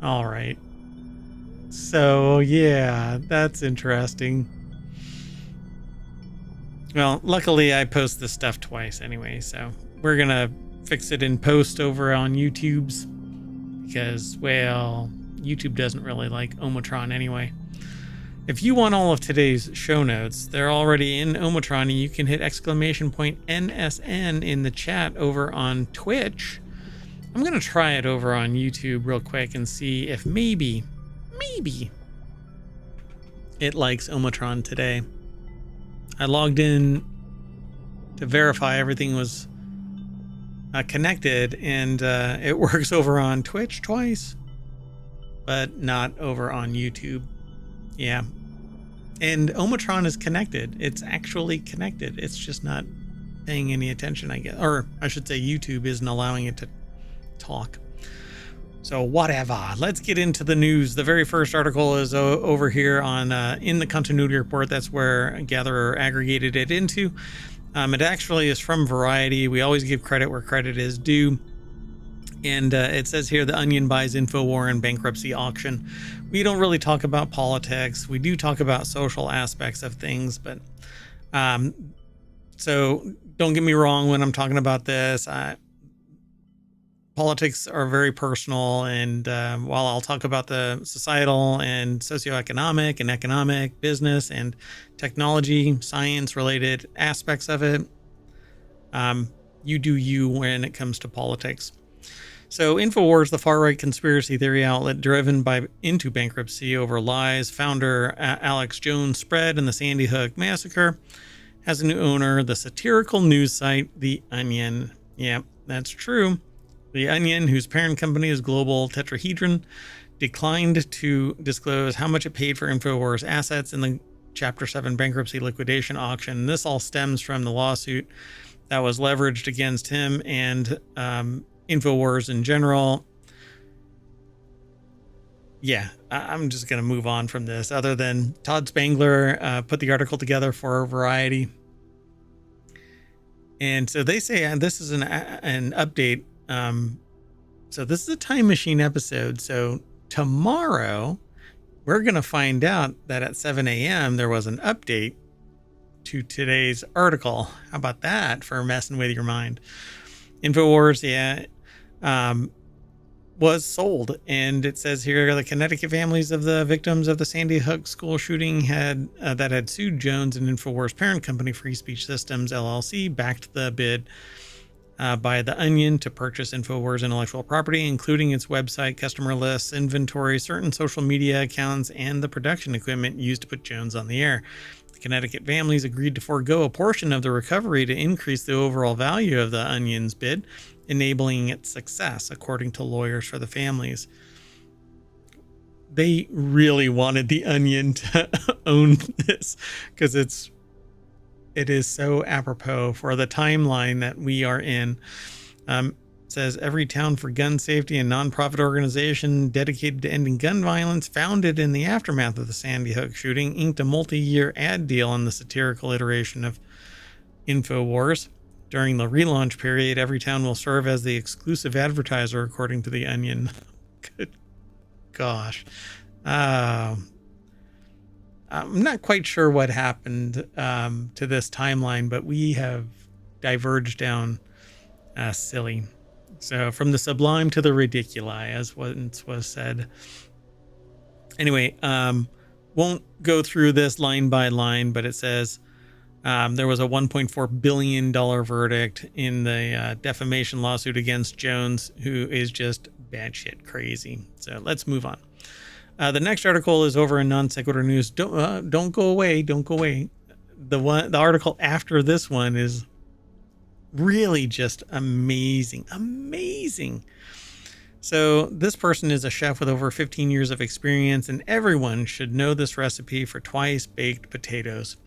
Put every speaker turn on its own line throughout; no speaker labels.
All right. So, yeah, that's interesting. Well, luckily I post this stuff twice anyway, so we're going to fix it in post over on YouTube's because, well, YouTube doesn't really like Omatron anyway. If you want all of today's show notes, they're already in Omatron, and you can hit !NSN in the chat over on Twitch. I'm going to try it over on YouTube real quick and see if maybe it likes Omatron today. I logged in to verify everything was connected, and it works over on Twitch twice, but not over on YouTube. Yeah. And Omatron is connected. It's actually connected. It's just not paying any attention, I guess. Or I should say YouTube isn't allowing it to talk. So whatever. Let's get into the news. The very first article is over here on in the continuity report. That's where Gatherer aggregated it into. It actually is from Variety. We always give credit where credit is due. And it says here, The Onion buys Infowar in bankruptcy auction. We don't really talk about politics. We do talk about social aspects of things, but so don't get me wrong when I'm talking about this. Politics are very personal, and while I'll talk about the societal and socioeconomic and economic, business and technology, science-related aspects of it, you do you when it comes to politics. So Infowars, the far-right conspiracy theory outlet driven into bankruptcy over lies founder Alex Jones spread in the Sandy Hook massacre, has a new owner, the satirical news site The Onion. Yeah, that's true. The Onion, whose parent company is Global Tetrahedron, declined to disclose how much it paid for Infowars assets in the Chapter 7 bankruptcy liquidation auction. This all stems from the lawsuit that was leveraged against him and Infowars in general. Yeah, I'm just going to move on from this, other than Todd Spangler put the article together for Variety. And so they say this is an update. So this is a time machine episode. So tomorrow we're going to find out that at 7 a.m. there was an update to today's article. How about that for messing with your mind? Infowars, was sold, and it says here the Connecticut families of the victims of the Sandy Hook school shooting had sued Jones and Infowars parent company Free Speech Systems LLC backed the bid by The Onion to purchase Infowars intellectual property, including its website, customer lists, inventory, certain social media accounts, and the production equipment used to put Jones on the air. The Connecticut families agreed to forego a portion of the recovery to increase the overall value of The Onion's bid, enabling its success, according to lawyers for the families. They really wanted The Onion to own this because it is so apropos for the timeline that we are in. It says every town for gun safety and nonprofit organization dedicated to ending gun violence, founded in the aftermath of the Sandy Hook shooting, inked a multi-year ad deal on the satirical iteration of Infowars. During the relaunch period, every town will serve as the exclusive advertiser, according to The Onion. Good gosh. I'm not quite sure what happened to this timeline, but we have diverged down silly. So from the sublime to the ridiculi, as once was said. Anyway, won't go through this line by line, but it says there was a $1.4 billion verdict in the defamation lawsuit against Jones, who is just batshit crazy. So let's move on. The next article is over in Non Sequitur News. Don't go away. Don't go away. The article after this one is really just amazing. Amazing. So this person is a chef with over 15 years of experience, and everyone should know this recipe for twice baked potatoes.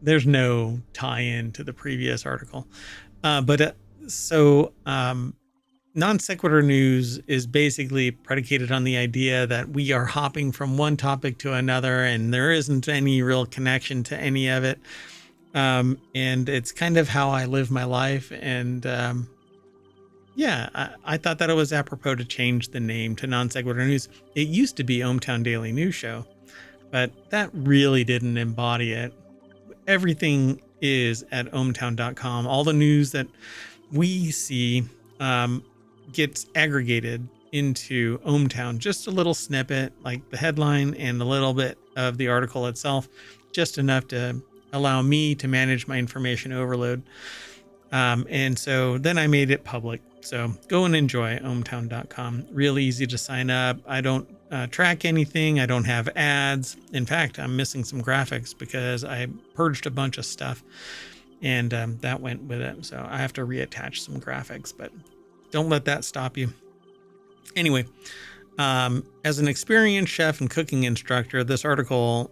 There's no tie-in to the previous article. Non Sequitur News is basically predicated on the idea that we are hopping from one topic to another, and there isn't any real connection to any of it. And it's kind of how I live my life. And Yeah, I thought that it was apropos to change the name to Non Sequitur News. It used to be ohmTown Daily News Show, but that really didn't embody it. Everything is at ohmtown.com. All the news that we see gets aggregated into ohmTown. Just a little snippet, like the headline and a little bit of the article itself, just enough to allow me to manage my information overload. And so then I made it public. So go and enjoy ohmtown.com. Real easy to sign up. I don't track anything. I don't have ads. In fact, I'm missing some graphics because I purged a bunch of stuff, and that went with it. So I have to reattach some graphics, but don't let that stop you. Anyway, as an experienced chef and cooking instructor, this article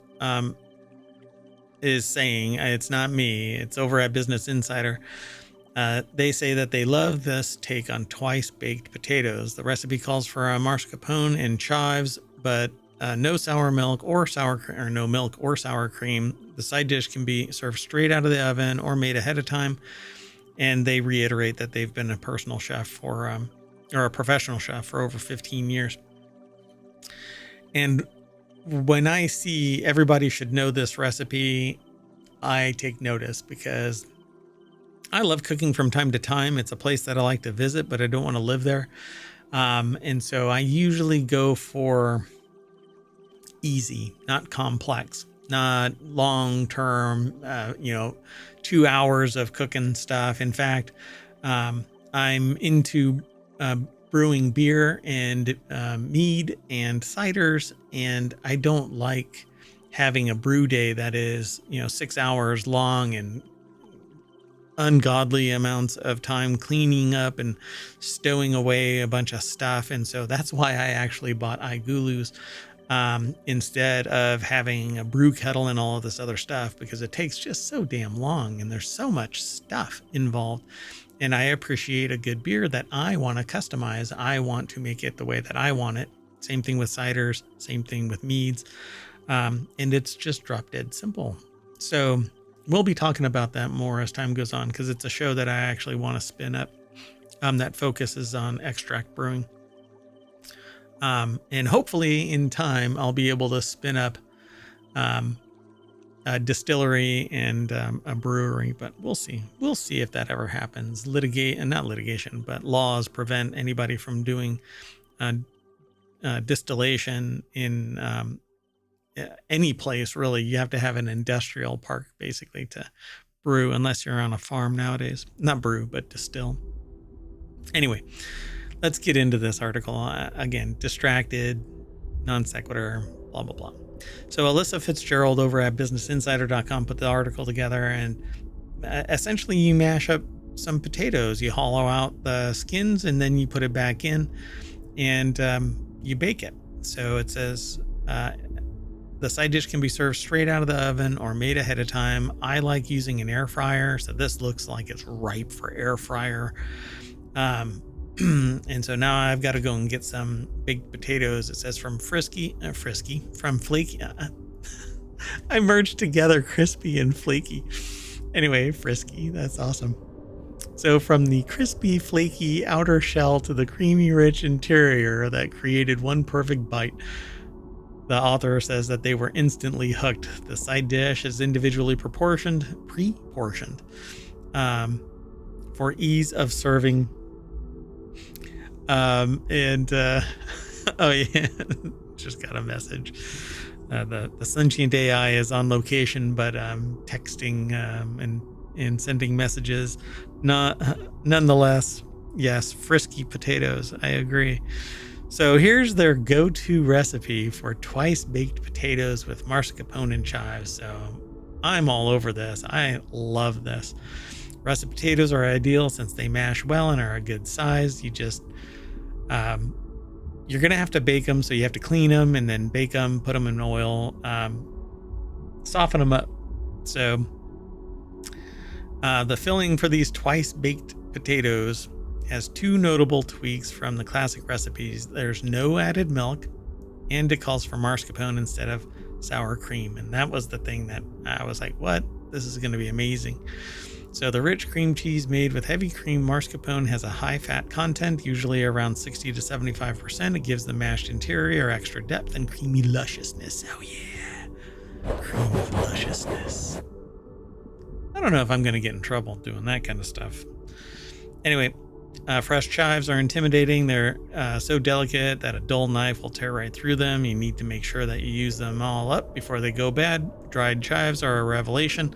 is saying, it's not me, it's over at Business Insider. They say that they love this take on twice baked potatoes. The recipe calls for mascarpone and chives, but no sour milk or no milk or sour cream. The side dish can be served straight out of the oven or made ahead of time. And they reiterate that they've been a personal chef or a professional chef for over 15 years. And when I see everybody should know this recipe, I take notice because I love cooking from time to time. It's a place that I like to visit, but I don't want to live there. And so I usually go for easy, not complex, not long-term, 2 hours of cooking stuff. In fact, I'm into brewing beer and mead and ciders, and I don't like having a brew day that is 6 hours long and ungodly amounts of time cleaning up and stowing away a bunch of stuff. And so that's why I actually bought iGulus instead of having a brew kettle and all of this other stuff, because it takes just so damn long and there's so much stuff involved. And I appreciate a good beer that I want to customize. I want to make it the way that I want it. Same thing with ciders, same thing with meads. And it's just drop dead simple. So we'll be talking about that more as time goes on, because it's a show that I actually want to spin up that focuses on extract brewing. And hopefully in time, I'll be able to spin up a distillery and a brewery, but we'll see. We'll see if that ever happens. Not litigation, but laws prevent anybody from doing distillation in any place, really. You have to have an industrial park basically to brew, unless you're on a farm nowadays. Not brew, but distill. Anyway, let's get into this article. Again, distracted, non sequitur, blah, blah, blah. So Alyssa Fitzgerald over at businessinsider.com put the article together, and essentially you mash up some potatoes. You hollow out the skins and then you put it back in, and you bake it. So it says the side dish can be served straight out of the oven or made ahead of time. I like using an air fryer, so this looks like it's ripe for air fryer. And so now I've got to go and get some baked potatoes. It says from flaky. I merged together crispy and flaky. Anyway, frisky. That's awesome. So from the crispy, flaky outer shell to the creamy, rich interior that created one perfect bite. The author says that they were instantly hooked. The side dish is individually pre-portioned, for ease of serving. Oh yeah, just got a message. The sentient AI is on location, but texting and sending messages. Nonetheless, yes, frisky potatoes. I agree. So here's their go-to recipe for twice baked potatoes with mascarpone and chives. So I'm all over this. I love this. Russet potatoes are ideal since they mash well and are a good size. You just you're gonna have to bake them, so you have to clean them and then bake them, put them in oil, soften them up. So the filling for these twice baked potatoes has two notable tweaks from the classic recipes. There's no added milk, and it calls for mascarpone instead of sour cream. And that was the thing that I was like, what? This is going to be amazing. So the rich cream cheese made with heavy cream mascarpone has a high fat content, usually around 60 to 75%. It gives the mashed interior extra depth and creamy lusciousness. Oh yeah, creamy lusciousness. I don't know if I'm going to get in trouble doing that kind of stuff. Anyway, fresh chives are intimidating. They're so delicate that a dull knife will tear right through them. You need to make sure that you use them all up before they go bad. Dried chives are a revelation.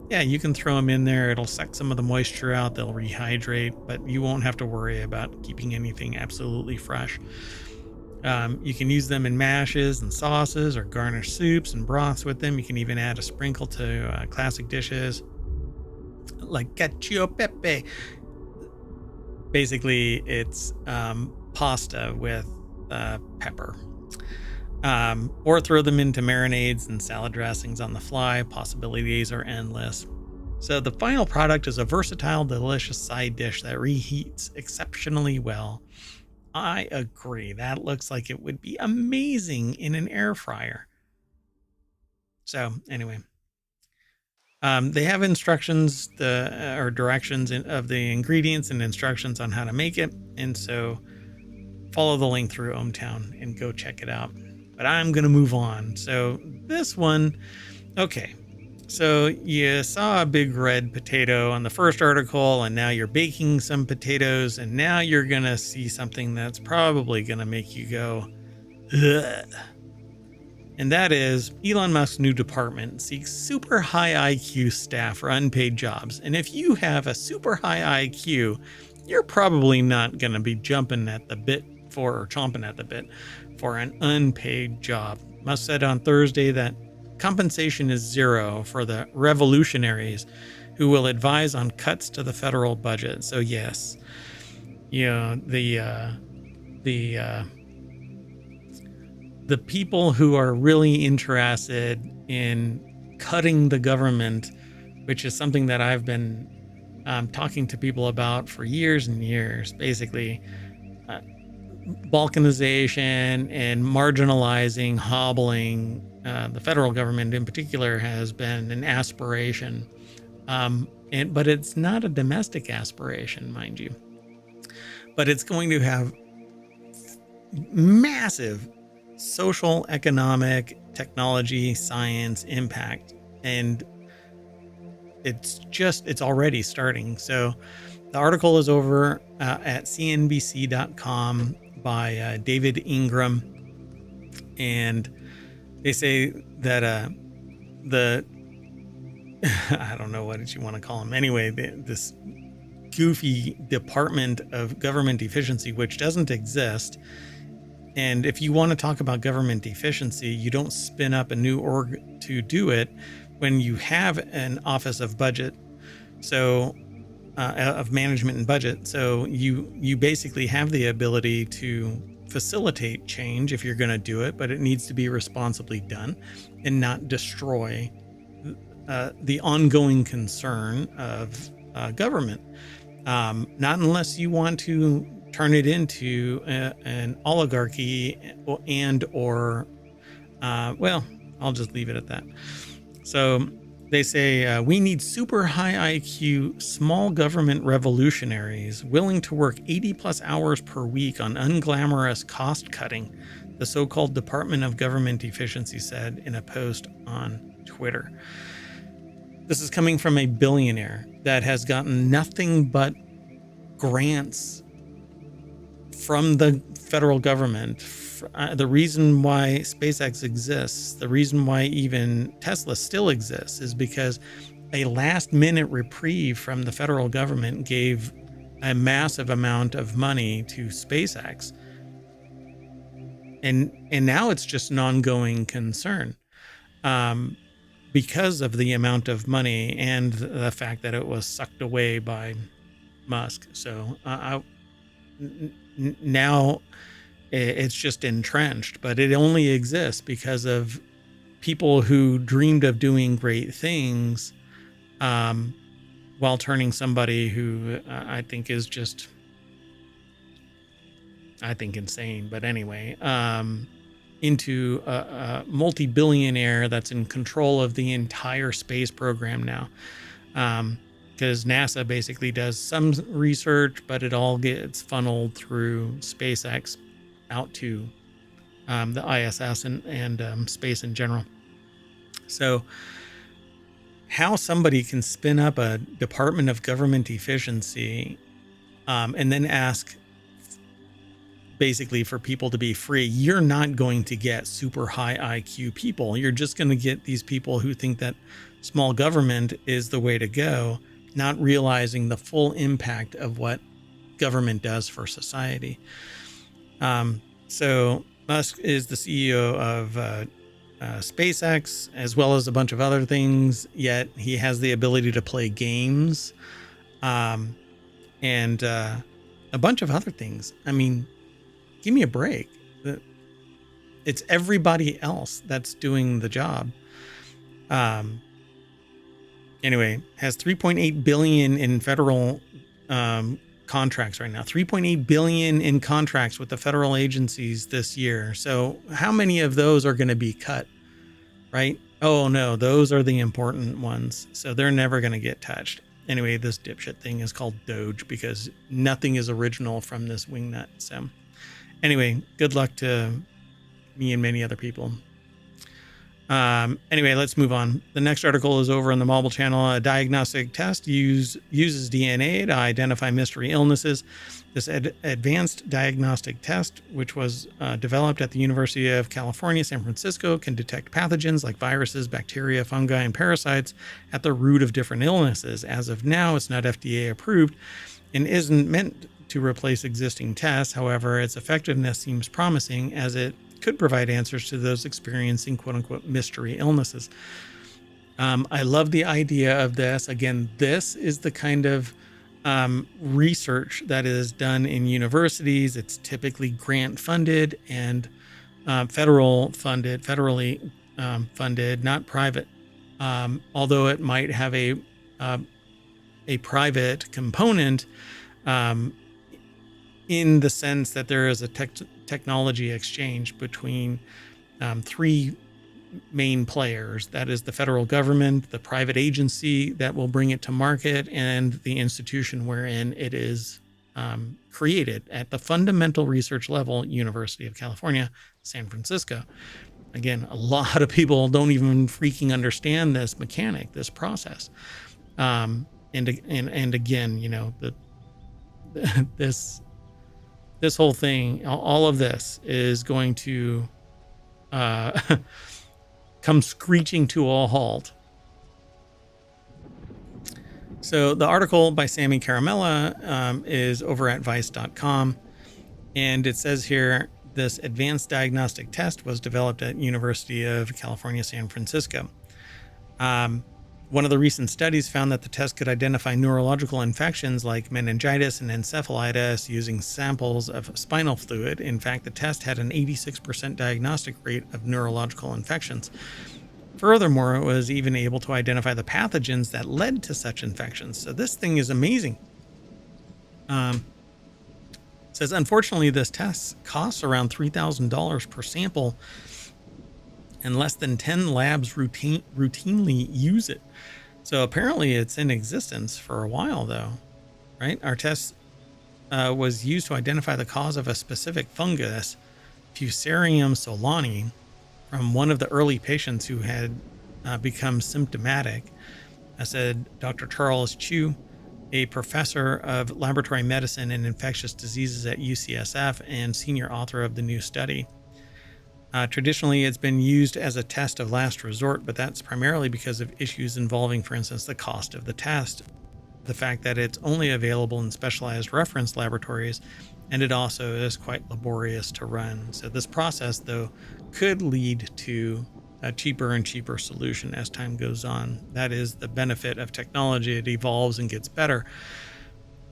Yeah, you can throw them in there. It'll suck some of the moisture out. They'll rehydrate, but you won't have to worry about keeping anything absolutely fresh. You can use them in mashes and sauces or garnish soups and broths with them. You can even add a sprinkle to classic dishes like cacio e pepe. Basically, it's pasta with pepper. Or throw them into marinades and salad dressings on the fly. Possibilities are endless. So the final product is a versatile, delicious side dish that reheats exceptionally well. I agree. That looks like it would be amazing in an air fryer. So anyway, they have instructions or directions of the ingredients and instructions on how to make it. And so follow the link through ohmTown and go check it out. But I'm going to move on. So this one, okay. So you saw a big red potato on the first article, and now you're baking some potatoes, and now you're going to see something that's probably going to make you go, ugh. And that is Elon Musk's new department seeks super high IQ staff for unpaid jobs. And if you have a super high IQ, you're probably not going to be chomping at the bit for an unpaid job. Musk said on Thursday that compensation is zero for the revolutionaries who will advise on cuts to the federal budget. So yes, the people who are really interested in cutting the government, which is something that I've been talking to people about for years and years, basically balkanization and marginalizing, hobbling the federal government in particular has been an aspiration. But it's not a domestic aspiration, mind you. But it's going to have massive social, economic, technology, science impact. And it's already starting. So the article is over at cnbc.com by David Ingram. And they say that I don't know what you want to call him. Anyway, this goofy Department of Government Efficiency, which doesn't exist. And if you want to talk about government efficiency, you don't spin up a new org to do it when you have an Office of Budget, so of Management and Budget. So you basically have the ability to facilitate change if you're going to do it, but it needs to be responsibly done and not destroy the ongoing concern of government. Not unless you want to turn it into an oligarchy or I'll just leave it at that. So they say, we need super high IQ, small government revolutionaries willing to work 80 plus hours per week on unglamorous cost cutting, the so-called Department of Government Efficiency said in a post on Twitter. This is coming from a billionaire that has gotten nothing but grants from the federal government. The reason why SpaceX exists, the reason why even Tesla still exists, is because a last-minute reprieve from the federal government gave a massive amount of money to SpaceX. And now it's just an ongoing concern because of the amount of money and the fact that it was sucked away by Musk. So now it's just entrenched, but it only exists because of people who dreamed of doing great things while turning somebody who I think is just, insane, but anyway, into a multi-billionaire that's in control of the entire space program now. because NASA basically does some research, but it all gets funneled through SpaceX out to the ISS and space in general. So how somebody can spin up a Department of Government Efficiency and then ask basically for people to be free, you're not going to get super high IQ people. You're just going to get these people who think that small government is the way to go, not realizing the full impact of what government does for society. So Musk is the CEO of SpaceX, as well as a bunch of other things, yet he has the ability to play games and a bunch of other things. I mean, give me a break. It's everybody else that's doing the job. Anyway, has 3.8 billion in federal contracts right now. 3.8 billion in contracts with the federal agencies this year. So how many of those are going to be cut, right? Oh no, those are the important ones. So they're never going to get touched. Anyway, this dipshit thing is called Doge because nothing is original from this wingnut. So anyway, good luck to me and many other people. Anyway, let's move on. The next article is over on the Mobile Channel. A diagnostic test uses DNA to identify mystery illnesses. This advanced diagnostic test, which was developed at the University of California, San Francisco, can detect pathogens like viruses, bacteria, fungi, and parasites at the root of different illnesses. As of now, it's not FDA approved and isn't meant to replace existing tests. However, its effectiveness seems promising as it could provide answers to those experiencing quote-unquote mystery illnesses. I love the idea of this. Again, this is the kind of research that is done in universities. It's typically grant funded and federally funded, not private. Although it might have a private component in the sense that there is a technology exchange between three main players. That is the federal government, the private agency that will bring it to market, and the institution wherein it is created at the fundamental research level, University of California, San Francisco. Again, a lot of people don't even freaking understand this mechanic, this process. And again, you know, this whole thing, all of this is going to come screeching to a halt. So the article by Sammy Caramella is over at vice.com. And it says here, this advanced diagnostic test was developed at University of California, San Francisco. One of the recent studies found that the test could identify neurological infections like meningitis and encephalitis using samples of spinal fluid. In fact, the test had an 86% diagnostic rate of neurological infections. Furthermore, it was even able to identify the pathogens that led to such infections. So this thing is amazing. It says, unfortunately, this test costs around $3,000 per sample, and less than 10 labs routinely use it. So apparently it's in existence for a while, though, right? Our test was used to identify the cause of a specific fungus, Fusarium solani, from one of the early patients who had become symptomatic. I said Dr. Charles Chu, a professor of laboratory medicine and infectious diseases at UCSF and senior author of the new study. Traditionally, it's been used as a test of last resort, but that's primarily because of issues involving, for instance, the cost of the test, the fact that it's only available in specialized reference laboratories, and it also is quite laborious to run. So this process, though, could lead to a cheaper and cheaper solution as time goes on. That is the benefit of technology. It evolves and gets better,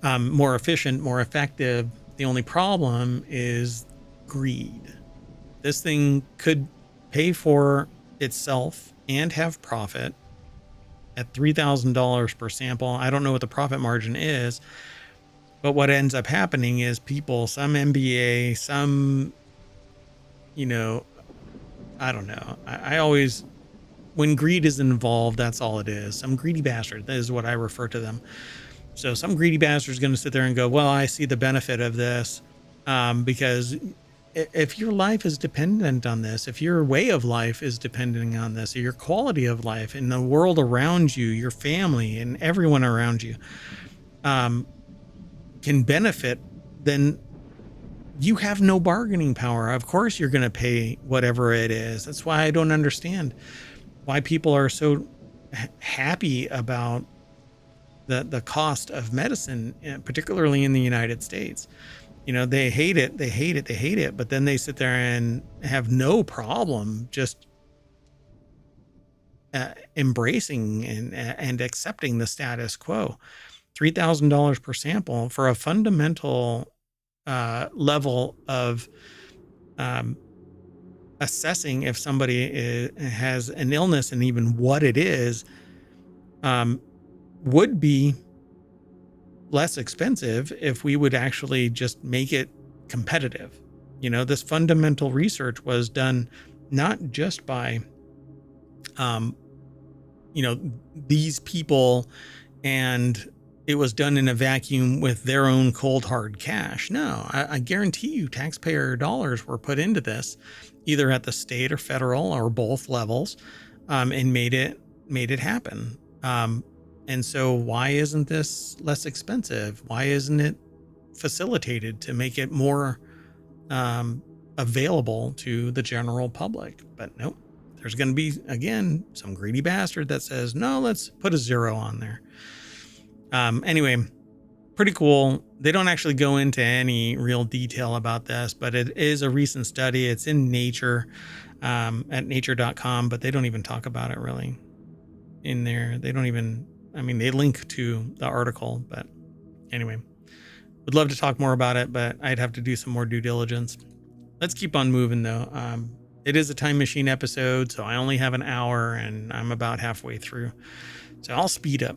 more efficient, more effective. The only problem is greed. This thing could pay for itself and have profit at $3,000 per sample. I don't know what the profit margin is, but what ends up happening is people, some MBA, some, you know, I don't know. I always when greed is involved, that's all it is. Some greedy bastard. That is what I refer to them. So some greedy bastard is going to sit there and go, well, I see the benefit of this, because if your life is dependent on this, if your way of life is depending on this, or your quality of life and the world around you, your family and everyone around you, can benefit, then you have no bargaining power. Of course, you're going to pay whatever it is. That's why I don't understand why people are so happy about the cost of medicine, particularly in the United States. You know, they hate it, but then they sit there and have no problem just embracing and accepting the status quo. $3,000 per sample for a fundamental level of assessing if somebody has an illness and even what it is, would be less expensive if we would actually just make it competitive. You know, this fundamental research was done not just by, these people, and it was done in a vacuum with their own cold hard cash. No, I guarantee you taxpayer dollars were put into this, either at the state or federal or both levels, and made it happen. And so why isn't this less expensive? Why isn't it facilitated to make it more available to the general public? But nope, there's going to be, again, some greedy bastard that says, no, let's put a 0 on there. Anyway, pretty cool. They don't actually go into any real detail about this, but it is a recent study. It's in Nature, at nature.com, but they don't even talk about it really in there. They don't even, they link to the article, but anyway, would love to talk more about it, but I'd have to do some more due diligence. Let's keep on moving though. It is a time machine episode, so I only have an hour and I'm about halfway through, so I'll speed up.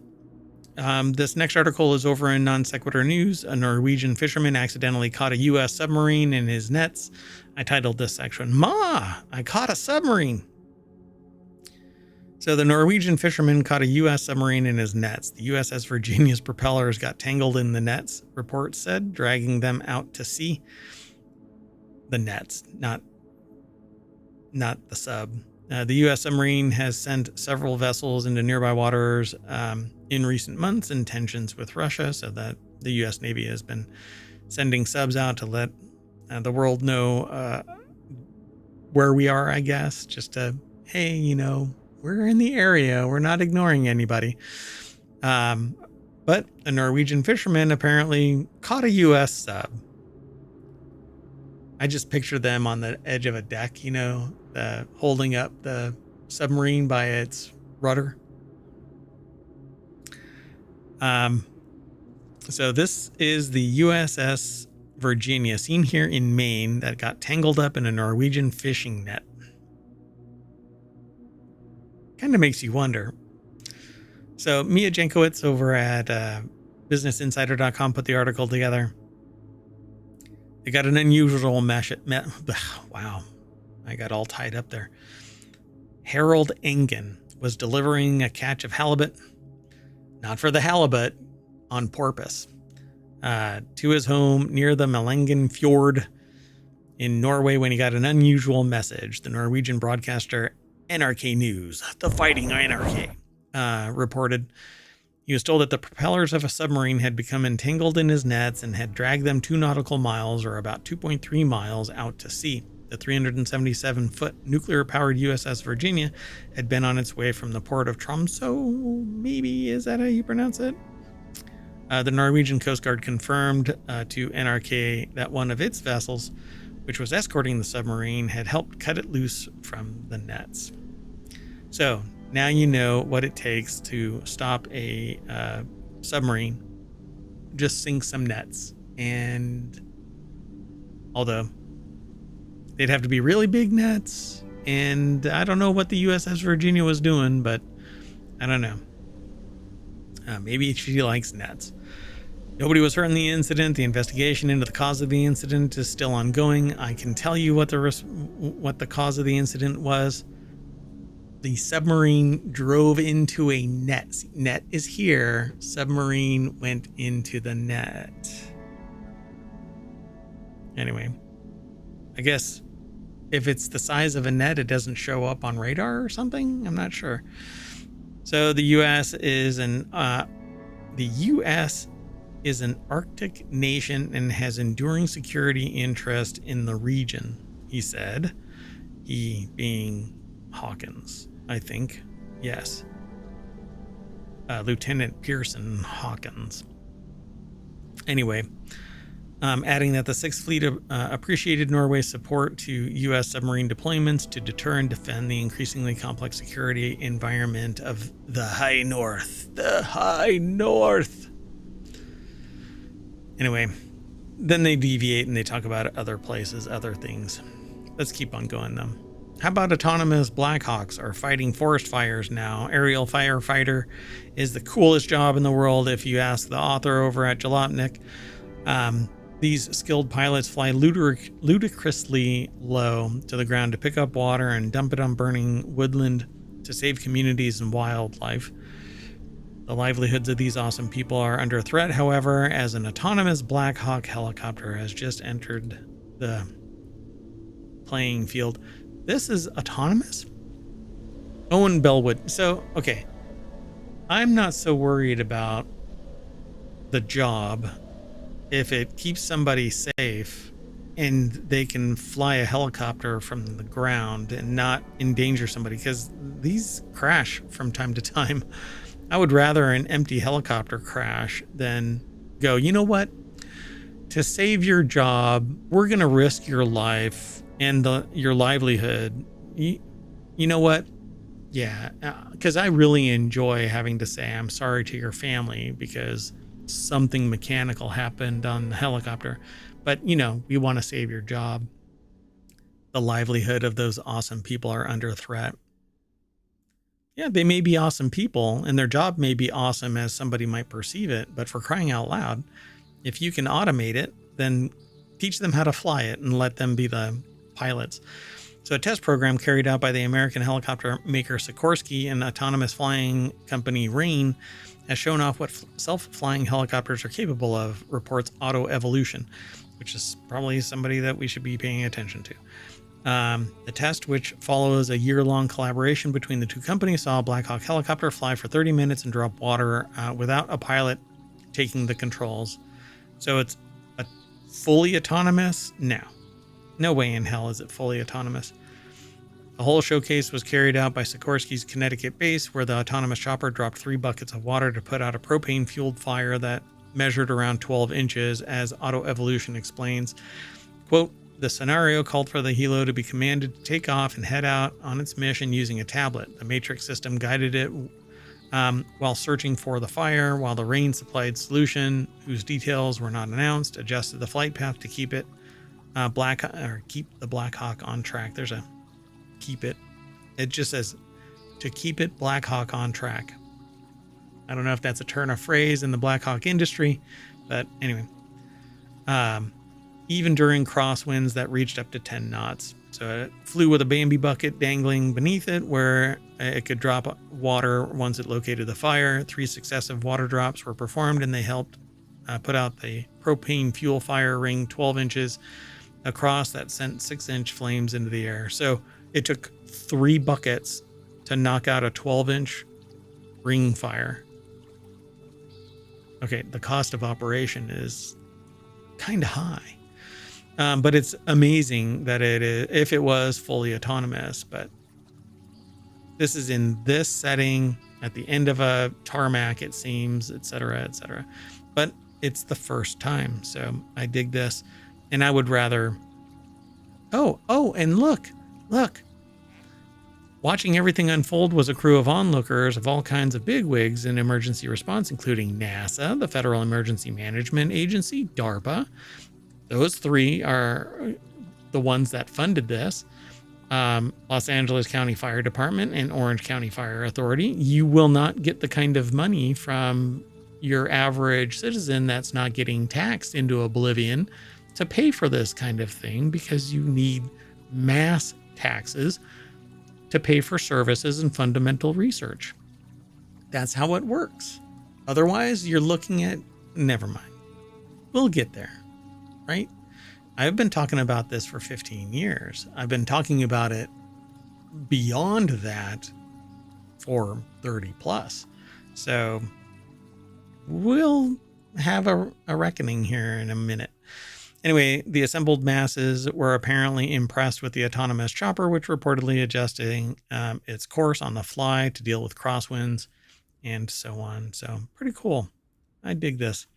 This next article is over in Non Sequitur News. A Norwegian fisherman accidentally caught a US submarine in his nets. I titled this section, "Ma, I caught a submarine." So the Norwegian fisherman caught a US submarine in his nets. The USS Virginia's propellers got tangled in the nets, reports said, dragging them out to sea. The nets, not the sub. The U.S. Submarine has sent several vessels into nearby waters in recent months in tensions with Russia, so that the U.S. Navy has been sending subs out to let the world know where we are, I guess, just to, hey, we're in the area. We're not ignoring anybody. But a Norwegian fisherman apparently caught a U.S. sub. I just picture them on the edge of a deck, holding up the submarine by its rudder. So this is the USS Virginia, seen here in Maine, that got tangled up in a Norwegian fishing net. Kind of makes you wonder. So Mia Jankowicz over at BusinessInsider.com put the article together. They got an unusual wow, I got all tied up there. Harold Engen was delivering a catch of halibut, not for the halibut, on porpoise, to his home near the Melangen Fjord in Norway when he got an unusual message. The Norwegian broadcaster NRK News, the Fighting NRK, reported he was told that the propellers of a submarine had become entangled in his nets and had dragged them 2 nautical miles, or about 2.3 miles, out to sea. The 377-foot nuclear-powered USS Virginia had been on its way from the port of Tromsø, maybe, is that how you pronounce it? The Norwegian Coast Guard confirmed to NRK that one of its vessels, which was escorting the submarine, had helped cut it loose from the nets. So now you know what it takes to stop a submarine. Just sink some nets. And although they'd have to be really big nets, and I don't know what the USS Virginia was doing, but I don't know. Maybe she likes nets. Nobody was hurt in the incident. The investigation into the cause of the incident is still ongoing. I can tell you what the cause of the incident was. The submarine drove into a net. See, net is here. Submarine went into the net. Anyway, I guess if it's the size of a net, it doesn't show up on radar or something. I'm not sure. So the U.S. is an Arctic nation and has enduring security interest in the region, he said. He being Hawkins, I think. Yes. Lieutenant Pearson Hawkins. Anyway, adding that the Sixth Fleet appreciated Norway's support to U.S. submarine deployments to deter and defend the increasingly complex security environment of the High North. The High North. Anyway, then they deviate and they talk about other places, other things. Let's keep on going, though. How about autonomous Blackhawks are fighting forest fires now? Aerial firefighter is the coolest job in the world, if you ask the author over at Jalopnik. These skilled pilots fly ludicrously low to the ground to pick up water and dump it on burning woodland to save communities and wildlife. The livelihoods of these awesome people are under threat, however, as an autonomous Black Hawk helicopter has just entered the playing field. This is autonomous? Owen Bellwood. So, okay. I'm not so worried about the job if it keeps somebody safe and they can fly a helicopter from the ground and not endanger somebody, because these crash from time to time. I would rather an empty helicopter crash than go, you know what? To save your job, we're going to risk your life and your livelihood. You know what? Yeah, because I really enjoy having to say I'm sorry to your family because something mechanical happened on the helicopter. But, you know, we want to save your job. The livelihood of those awesome people are under threat. Yeah, they may be awesome people and their job may be awesome as somebody might perceive it. But for crying out loud, if you can automate it, then teach them how to fly it and let them be the pilots. So a test program carried out by the American helicopter maker Sikorsky and autonomous flying company Rain has shown off what self-flying helicopters are capable of, reports Auto Evolution, which is probably somebody that we should be paying attention to. The test, which follows a year-long collaboration between the two companies, saw a Black Hawk helicopter fly for 30 minutes and drop water without a pilot taking the controls. So it's a fully autonomous? No way in hell is it fully autonomous. The whole showcase was carried out by Sikorsky's Connecticut base, where the autonomous chopper dropped 3 buckets of water to put out a propane-fueled fire that measured around 12 inches, as Auto Evolution explains. Quote, the scenario called for the helo to be commanded to take off and head out on its mission using a tablet. The Matrix system guided it while searching for the fire, while the Rain supplied solution, whose details were not announced, adjusted the flight path to keep it keep the Black Hawk on track. There's a keep it. It just says to keep it Black Hawk on track. I don't know if that's a turn of phrase in the Black Hawk industry, but anyway. Even during crosswinds that reached up to 10 knots. So it flew with a Bambi bucket dangling beneath it where it could drop water once it located the fire. 3 successive water drops were performed and they helped put out the propane fuel fire ring 12 inches across that sent 6-inch flames into the air. So it took 3 buckets to knock out a 12-inch ring fire. Okay, the cost of operation is kind of high. But it's amazing that it is, if it was fully autonomous, but this is in this setting at the end of a tarmac, it seems, etc., etc. But it's the first time, so I dig this, and I would rather. Oh, and look. Watching everything unfold was a crew of onlookers of all kinds of bigwigs in emergency response, including NASA, the Federal Emergency Management Agency, DARPA. Those 3 are the ones that funded this. Los Angeles County Fire Department and Orange County Fire Authority. You will not get the kind of money from your average citizen that's not getting taxed into oblivion to pay for this kind of thing, because you need mass taxes. to pay for services and fundamental research. That's how it works. Otherwise, you're looking at, never mind. We'll get there, right? I've been talking about this for 15 years. I've been talking about it beyond that for 30 plus. So we'll have a reckoning here in a minute. Anyway, the assembled masses were apparently impressed with the autonomous chopper, which reportedly adjusting its course on the fly to deal with crosswinds and so on. So pretty cool. I dig this.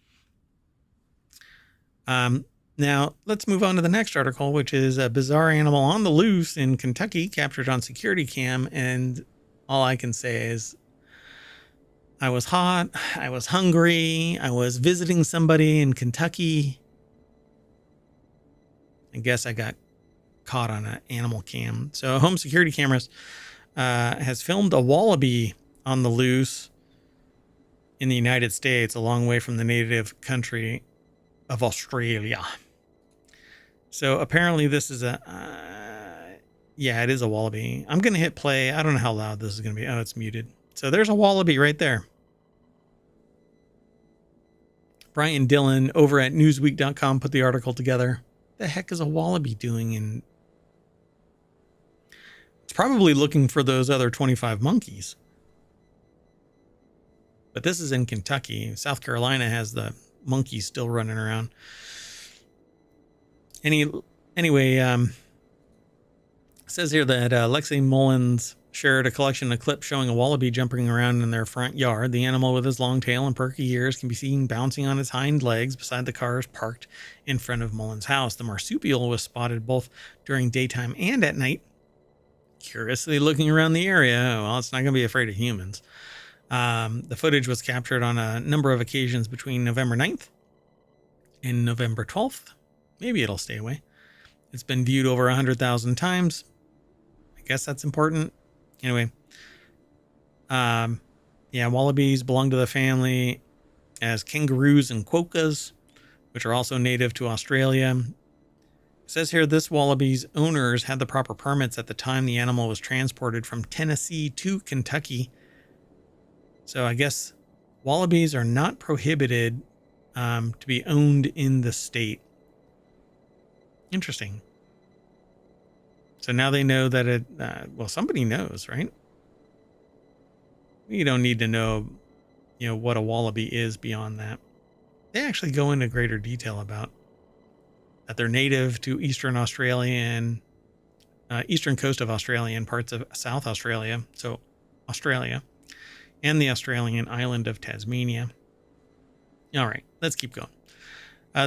Now let's move on to the next article, which is a bizarre animal on the loose in Kentucky captured on security cam. And all I can say is I was hot. I was hungry. I was visiting somebody in Kentucky. I guess I got caught on an animal cam. So home security cameras has filmed a wallaby on the loose in the United States, a long way from the native country of Australia. So apparently this is yeah, it is a wallaby. I'm going to hit play. I don't know how loud this is going to be. Oh, it's muted. So there's a wallaby right there. Brian Dillon over at Newsweek.com put the article together. The heck is a wallaby doing in? It's probably looking for those other 25 monkeys. But this is in Kentucky. South Carolina has the monkeys still running around. Anyway, it says here that Lexi Mullins shared a collection of clips showing a wallaby jumping around in their front yard. The animal with his long tail and perky ears can be seen bouncing on its hind legs beside the cars parked in front of Mullins' house. The marsupial was spotted both during daytime and at night, curiously looking around the area. Well, it's not going to be afraid of humans. The footage was captured on a number of occasions between November 9th and November 12th. Maybe it'll stay away. It's been viewed over 100,000 times. I guess that's important. Anyway, yeah, wallabies belong to the family as kangaroos and quokkas, which are also native to Australia. It says here this wallaby's owners had the proper permits at the time the animal was transported from Tennessee to Kentucky. So I guess wallabies are not prohibited to be owned in the state. Interesting. So now they know that it, well, somebody knows, right? You don't need to know, what a wallaby is beyond that. They actually go into greater detail about that they're native to Eastern Australia and eastern coast of Australia and parts of South Australia. So Australia and the Australian island of Tasmania. All right, let's keep going.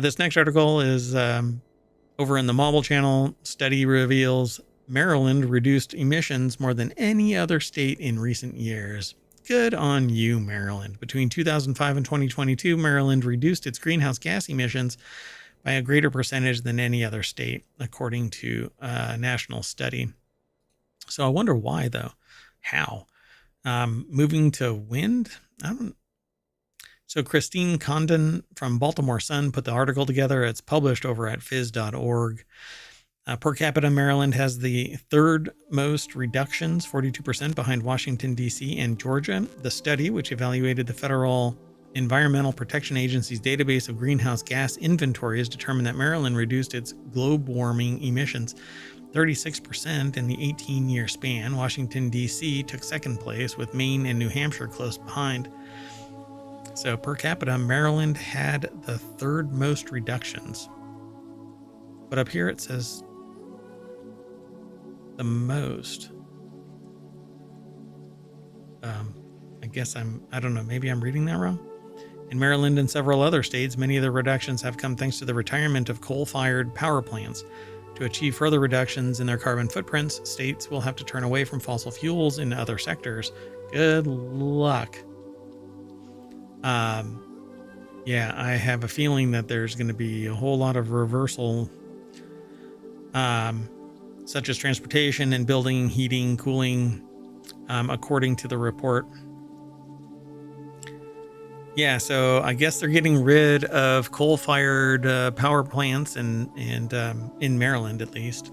This next article is over in the Mobile Channel. Study reveals Maryland reduced emissions more than any other state in recent years. Good on you, Maryland. Between 2005 and 2022, Maryland reduced its greenhouse gas emissions by a greater percentage than any other state, according to a national study. So I wonder why, though. How? Moving to wind? So Christine Condon from Baltimore Sun put the article together. It's published over at phys.org. Per capita, Maryland has the third most reductions, 42% behind Washington, D.C. and Georgia. The study, which evaluated the Federal Environmental Protection Agency's database of greenhouse gas inventories, determined that Maryland reduced its globe warming emissions 36% in the 18-year span. Washington, D.C. took second place, with Maine and New Hampshire close behind. So per capita, Maryland had the third most reductions. But up here it says the most. I guess I don't know, maybe I'm reading that wrong. In Maryland and several other states, many of the reductions have come thanks to the retirement of coal-fired power plants. To achieve further reductions in their carbon footprints, states will have to turn away from fossil fuels in other sectors. Good luck. Yeah, I have a feeling that there's going to be a whole lot of reversal, such as transportation and building, heating, cooling, according to the report. Yeah, so I guess they're getting rid of coal-fired power plants and in Maryland at least.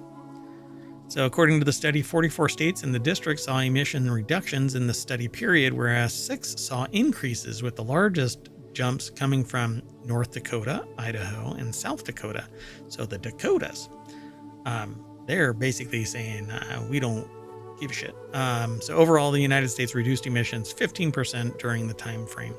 So according to the study, 44 states in the district saw emission reductions in the study period, whereas 6 saw increases, with the largest jumps coming from North Dakota, Idaho, and South Dakota. So the Dakotas, they're basically saying, we don't give a shit. So overall, the United States reduced emissions 15% during the time frame.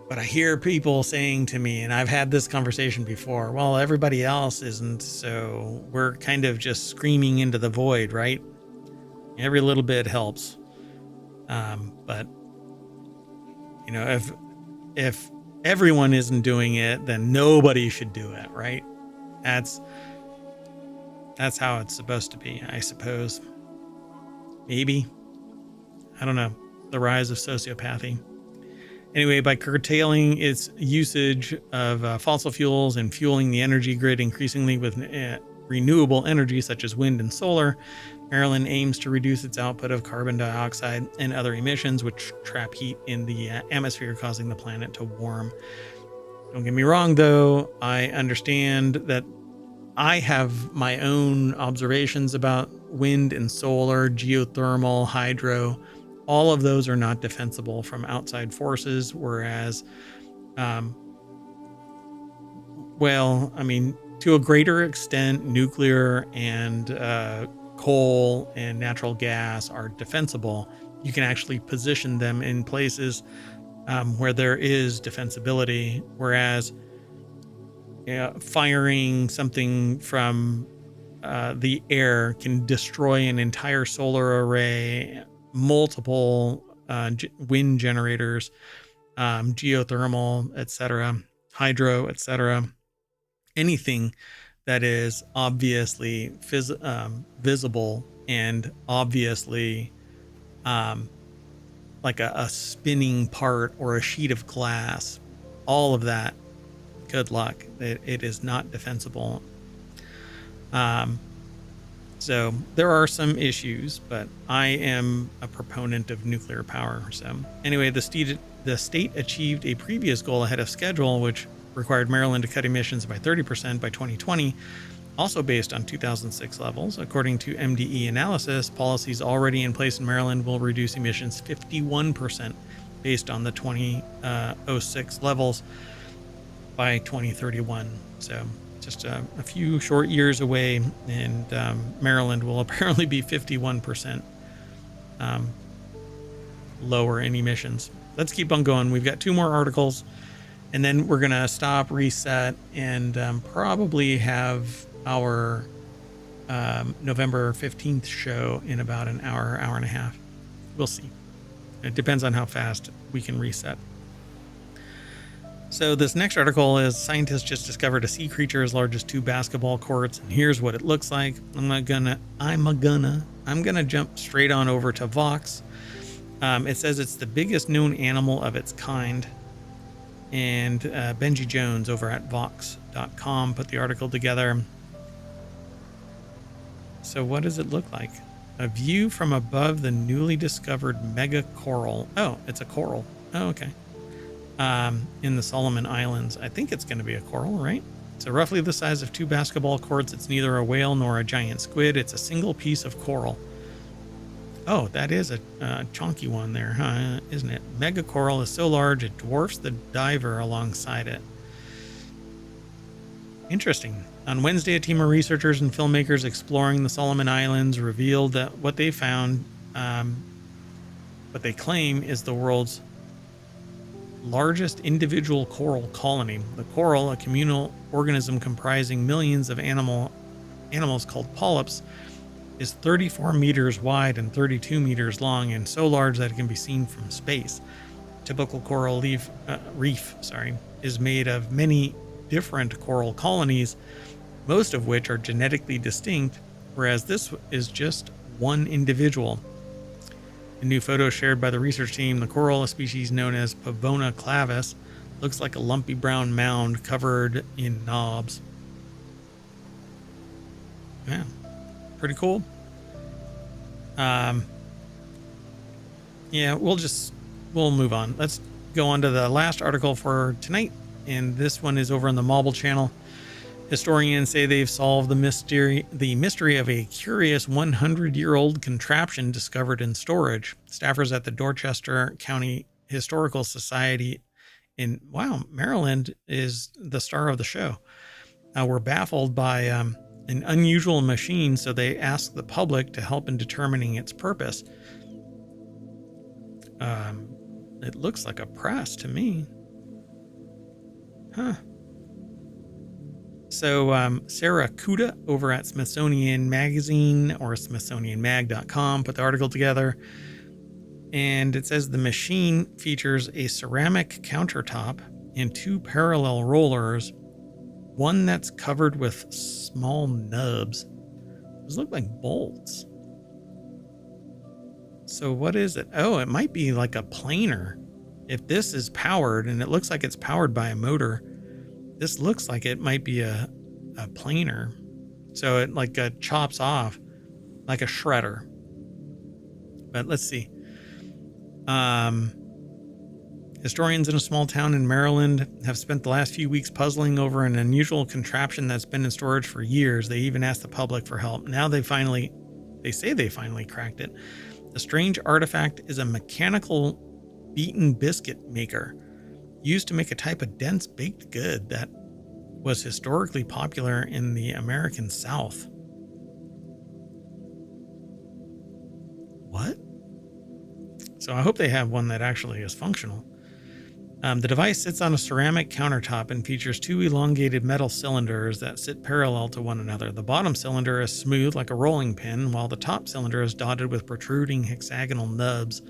But I hear people saying to me, and I've had this conversation before, well, everybody else isn't, so we're kind of just screaming into the void, right? Every little bit helps. But, you know, if everyone isn't doing it, then nobody should do it, right? That's how it's supposed to be, I suppose. Maybe. I don't know. The rise of sociopathy. Anyway, by curtailing its usage of fossil fuels and fueling the energy grid increasingly with renewable energy such as wind and solar, Maryland aims to reduce its output of carbon dioxide and other emissions which trap heat in the atmosphere, causing the planet to warm. Don't get me wrong, though. I understand that I have my own observations about wind and solar, geothermal, hydro. All of those are not defensible from outside forces, whereas, well, I mean, to a greater extent, nuclear and coal and natural gas are defensible. You can actually position them in places where there is defensibility, whereas firing something from the air can destroy an entire solar array, multiple wind generators, geothermal, etc., hydro, etc. Anything that is obviously visible and obviously like a spinning part or a sheet of glass, all of that, good luck. It is not defensible. So there are some issues, but I am a proponent of nuclear power. So anyway, the state achieved a previous goal ahead of schedule, which required Maryland to cut emissions by 30% by 2020, also based on 2006 levels. According to MDE analysis, policies already in place in Maryland will reduce emissions 51% based on the 2006 levels by 2031. So just a few short years away, and Maryland will apparently be 51% lower in emissions. Let's keep on going. We've got 2 more articles, and then we're going to stop, reset, and probably have our November 15th show in about an hour, hour and a half. We'll see. It depends on how fast we can reset. So this next article is scientists just discovered a sea creature as large as 2 basketball courts, and here's what it looks like. I'm gonna jump straight on over to Vox. It says it's the biggest known animal of its kind, and Benji Jones over at Vox.com put the article together. So what does it look like? A view from above the newly discovered mega coral. Oh, it's a coral. Oh, okay. In the Solomon Islands. I think it's going to be a coral, right? So roughly the size of 2 basketball courts. It's neither a whale nor a giant squid. It's a single piece of coral. Oh, that is a chunky one there, huh? Isn't it? Mega coral is so large it dwarfs the diver alongside it. Interesting. On Wednesday, a team of researchers and filmmakers exploring the Solomon Islands revealed that what they found, what they claim is the world's largest individual coral colony. The coral, a communal organism comprising millions of animals called polyps, is 34 meters wide and 32 meters long, and so large that it can be seen from space. Typical coral reef is made of many different coral colonies, most of which are genetically distinct, whereas this is just one individual. A new photo shared by the research team, the coral, a species known as Pavona clavis, looks like a lumpy brown mound covered in knobs. Yeah, pretty cool. Yeah, we'll move on. Let's go on to the last article for tonight, and this one is over on the Mobile channel. Historians say they've solved the mystery of a curious 100-year-old contraption discovered in storage. Staffers at the Dorchester County Historical Society in Maryland is the star of the show. Were baffled by an unusual machine, so they asked the public to help in determining its purpose. It looks like a press to me. Huh. So Sarah Kuda over at Smithsonian Magazine or SmithsonianMag.com put the article together. And it says the machine features a ceramic countertop and 2 parallel rollers, one that's covered with small nubs. Those look like bolts. So what is it? Oh, it might be like a planer. If this is powered, and it looks like it's powered by a motor, this looks like it might be a planer. So it like chops off like a shredder. But let's see. Historians in a small town in Maryland have spent the last few weeks puzzling over an unusual contraption that's been in storage for years. They even asked the public for help. Now they say they finally cracked it. The strange artifact is a mechanical beaten biscuit maker used to make a type of dense baked good that was historically popular in the American South. What? So I hope they have one that actually is functional. The device sits on a ceramic countertop and features 2 elongated metal cylinders that sit parallel to one another. The bottom cylinder is smooth like a rolling pin, while the top cylinder is dotted with protruding hexagonal nubs.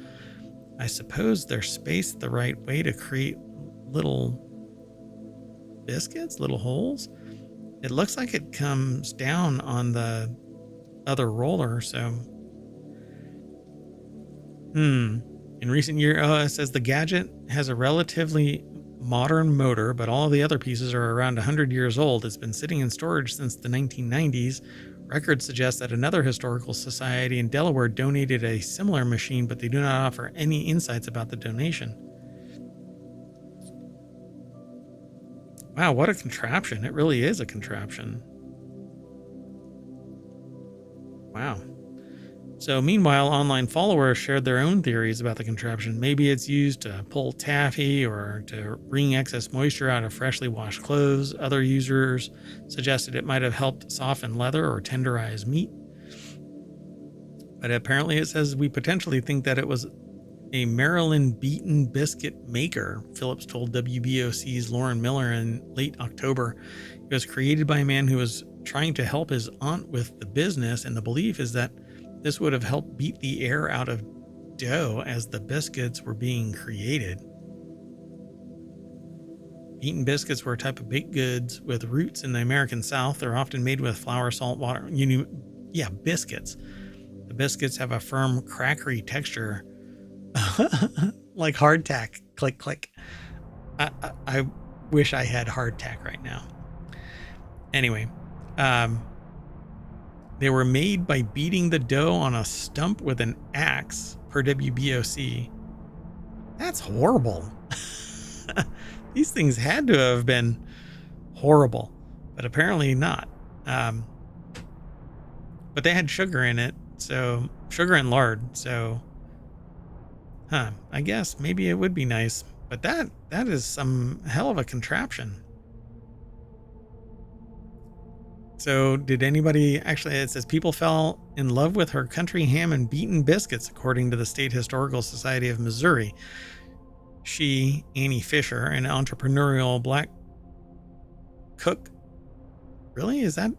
I suppose they're spaced the right way to create little biscuits, little holes. It looks like it comes down on the other roller, so... In recent years, it says the gadget has a relatively modern motor, but all the other pieces are around 100 years old. It's been sitting in storage since the 1990s. Records suggest that another historical society in Delaware donated a similar machine, but they do not offer any insights about the donation. Wow, what a contraption. It really is a contraption. Wow. So meanwhile, online followers shared their own theories about the contraption. Maybe it's used to pull taffy or to wring excess moisture out of freshly washed clothes. Other users suggested it might have helped soften leather or tenderize meat. But apparently it says we potentially think that it was a Maryland beaten biscuit maker, Phillips told WBOC's Lauren Miller in late October. It was created by a man who was trying to help his aunt with the business, and the belief is that this would have helped beat the air out of dough as the biscuits were being created. Beaten biscuits were a type of baked goods with roots in the American South. They're often made with flour, salt, water. Biscuits. The biscuits have a firm, crackery texture, like hardtack. Click, click. I wish I had hardtack right now. Anyway, they were made by beating the dough on a stump with an axe, per WBOC. That's horrible. These things had to have been horrible, but apparently not. But they had sugar in it, so sugar and lard. So, I guess maybe it would be nice, but that is some hell of a contraption. So did anybody actually, it says people fell in love with her country ham and beaten biscuits, according to the State Historical Society of Missouri. She, Annie Fisher, an entrepreneurial black cook. Really? Is that?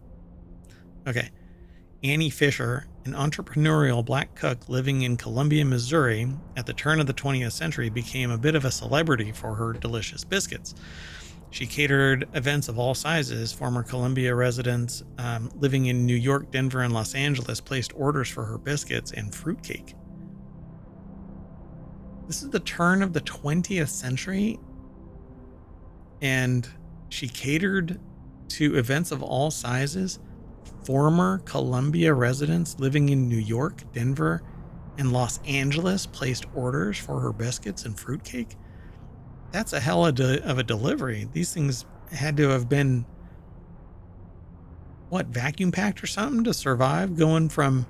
Okay. Annie Fisher, an entrepreneurial black cook living in Columbia, Missouri at the turn of the 20th century, became a bit of a celebrity for her delicious biscuits. She catered events of all sizes. Former Columbia residents living in New York, Denver, and Los Angeles placed orders for her biscuits and fruitcake. This is the turn of the 20th century, and she catered to events of all sizes. Former Columbia residents living in New York, Denver, and Los Angeles placed orders for her biscuits and fruitcake. That's a hell of a delivery. These things had to have been vacuum packed or something to survive going from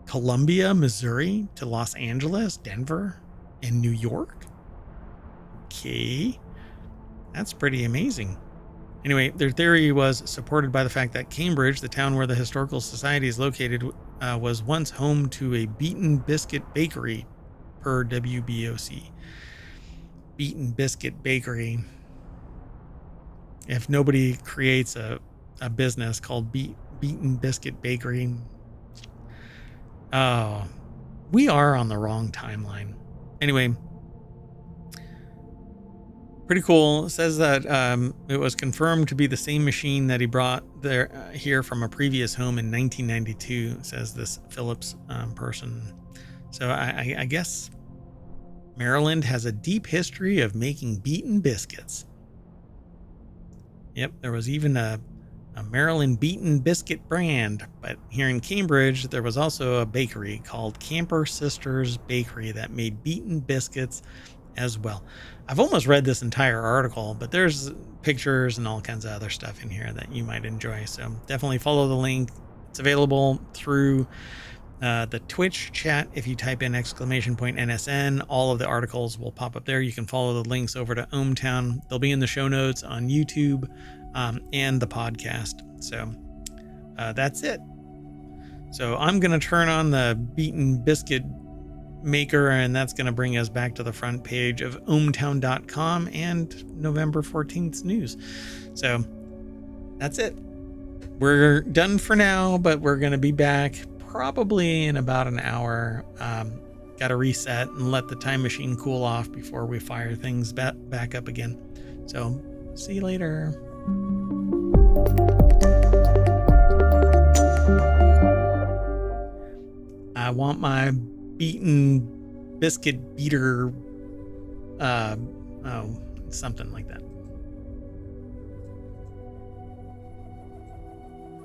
Columbia, Missouri to Los Angeles, Denver, and New York? Okay. That's pretty amazing. Anyway, their theory was supported by the fact that Cambridge, the town where the Historical Society is located, was once home to a Beaten Biscuit Bakery, per WBOC. Beaten Biscuit Bakery. If nobody creates a business called Beaten Biscuit Bakery, oh, we are on the wrong timeline. Anyway, pretty cool. It says that it was confirmed to be the same machine that he brought here from a previous home in 1992, says this Phillips person. So I guess Maryland has a deep history of making beaten biscuits. Yep, there was even a Maryland Beaten Biscuit brand, but here in Cambridge, there was also a bakery called Camper Sisters Bakery that made beaten biscuits as well. I've almost read this entire article, but there's pictures and all kinds of other stuff in here that you might enjoy. So definitely follow the link. It's available through the Twitch chat. If you type in !NSN, all of the articles will pop up there. You can follow the links over to ohmTown. They'll be in the show notes on YouTube and the podcast. So that's it. So I'm going to turn on the Beaten Biscuit Maker, and that's going to bring us back to the front page of ohmTown.com and November 14th news. So that's it. We're done for now, but we're going to be back probably in about an hour. Got to reset and let the time machine cool off before we fire things back up again. So see you later. I want my Beaten Biscuit Beater, something like that.